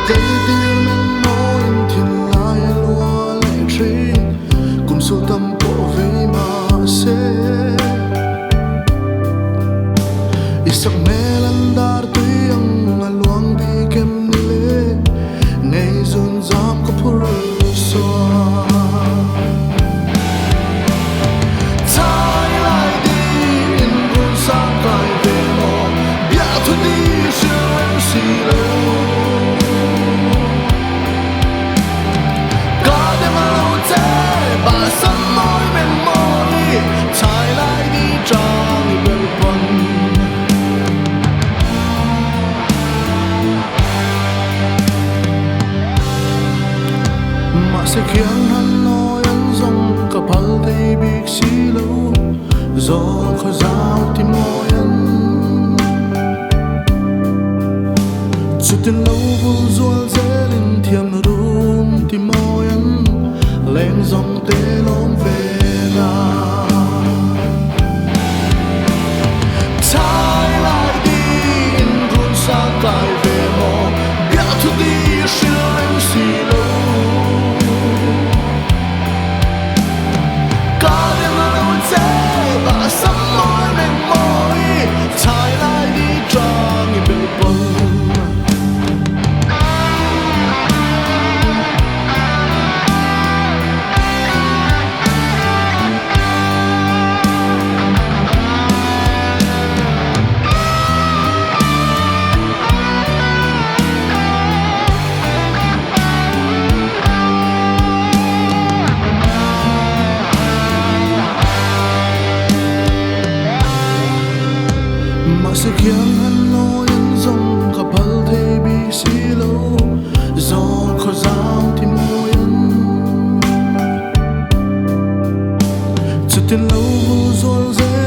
cây tiêu mình môi thiên lai lúa lệ trí cùng sâu tâm bộ về mà sẽ isak melan dar tuyang alwang bi kem nile ngay zun zam ko pur so tai lai đi in gun sa kai ve mo bia thu đi sương si lo cả đêm lâu thế bà sân môi bên môi tai lai đi trong bên quanh sẽ khiến hắn nói anh dòng cả bao tay biết xí lâu do khó giao tìm môi anh chút tiền lâu vô ruột dễ lên thiềm run tìm môi anh lên dòng tê lom về ra trái lại đi in run xa cài về mò biết thu đi sương em xì lâu bà sắm môi bên môi trái lại đi trong những bể bông sẽ khiến hắn nói anh dòng cả bao thế bị xí lâu do khó giao thì môi anh chút tiền lâu vô rồi dễ